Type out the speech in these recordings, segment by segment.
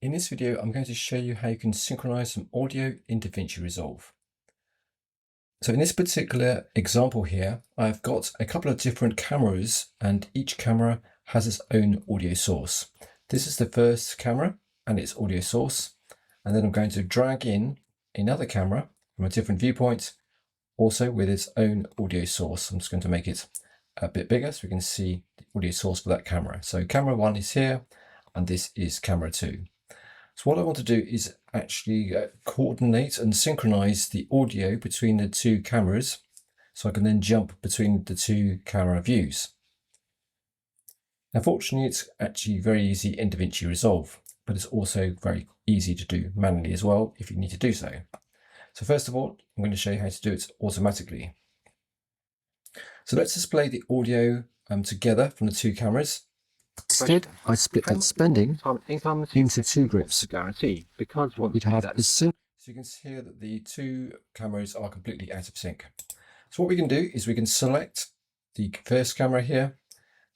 In this video, I'm going to show you how you can synchronize some audio in DaVinci Resolve. So in this particular example here, I've got a couple of different cameras and each camera has its own audio source. This is the first camera and its audio source. And then I'm going to drag in another camera from a different viewpoint, also with its own audio source. I'm just going to make it a bit bigger so we can see the audio source for that camera. So camera 1 is here and this is camera 2. So what I want to do is actually coordinate and synchronize the audio between the two cameras so I can then jump between the two camera views. Now fortunately it's actually very easy in DaVinci Resolve, but it's also very easy to do manually as well if you need to do so. So first of all, I'm going to show you how to do it automatically. So let's display the audio together from the two cameras. Instead, I split that spending into two groups. Guarantee because what we'd have is sync. So you can see here that the two cameras are completely out of sync. So what we can do is we can select the first camera here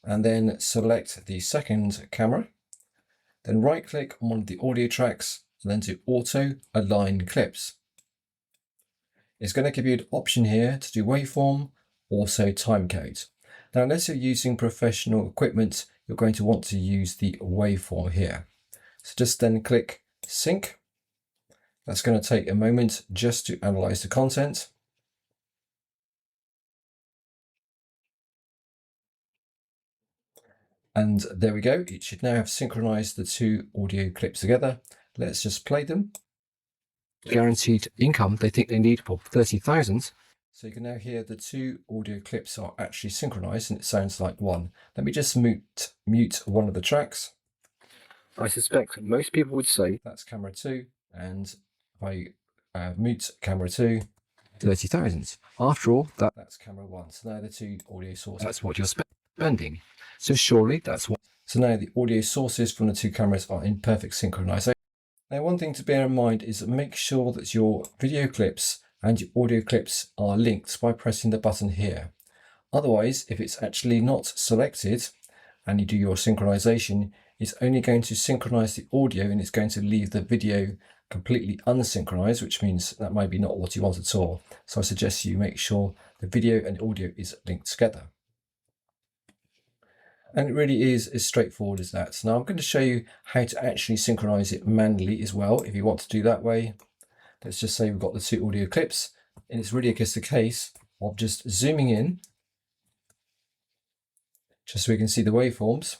and then select the second camera. Then right click on one of the audio tracks and then do auto align clips. It's going to give you an option here to do waveform, also timecode. Now unless you're using professional equipment, you're going to want to use the waveform here. So just then click sync. That's going to take a moment just to analyze the content. And there we go. It should now have synchronized the two audio clips together. Let's just play them. Guaranteed income they think they need for 30,000. So you can now hear the two audio clips are actually synchronized and it sounds like one. Let me just mute one of the tracks. I suspect most people would say that's camera 2, and if I mute camera 2, 30,000. After all, that's camera 1. So now the two audio sources. That's what you're spending. So surely that's what. So now the audio sources from the two cameras are in perfect synchronization. Now one thing to bear in mind is make sure that your video clips and your audio clips are linked by pressing the button here. Otherwise, if it's actually not selected and you do your synchronization, it's only going to synchronize the audio and it's going to leave the video completely unsynchronized, which means that might be not what you want at all. So I suggest you make sure the video and audio is linked together. And it really is as straightforward as that. Now I'm going to show you how to actually synchronize it manually as well, if you want to do that way. Let's just say we've got the two audio clips, and it's really just a case of just zooming in, just so we can see the waveforms.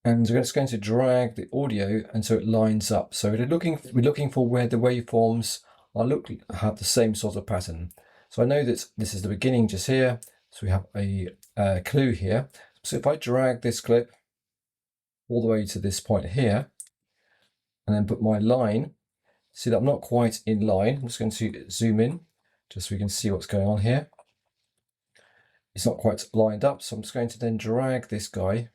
And we're just going to drag the audio until it lines up. So we're looking for where the waveforms have the same sort of pattern. So I know that this is the beginning just here. So we have a clue here. So if I drag this clip all the way to this point here, and then put my line, see that I'm not quite in line. I'm just going to zoom in, just so we can see what's going on here. It's not quite lined up, so I'm just going to then drag this guy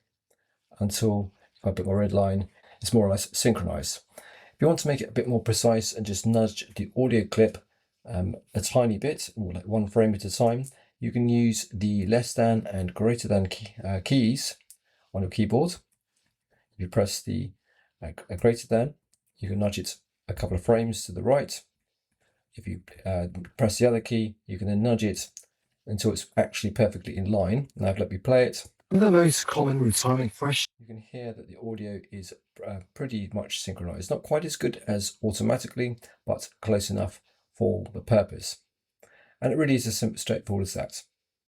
until, if I put my red line, it's more or less synchronized. If you want to make it a bit more precise and just nudge the audio clip a tiny bit, or like 1 frame at a time, you can use the less than and greater than keys on your keyboard. If you press the greater than, you can nudge it a couple of frames to the right. If you press the other key, you can then nudge it until it's actually perfectly in line. Now let me play it. The most common retiming fresh. You can hear that the audio is pretty much synchronized. Not quite as good as automatically, but close enough for the purpose. And it really is as simple, straightforward as that.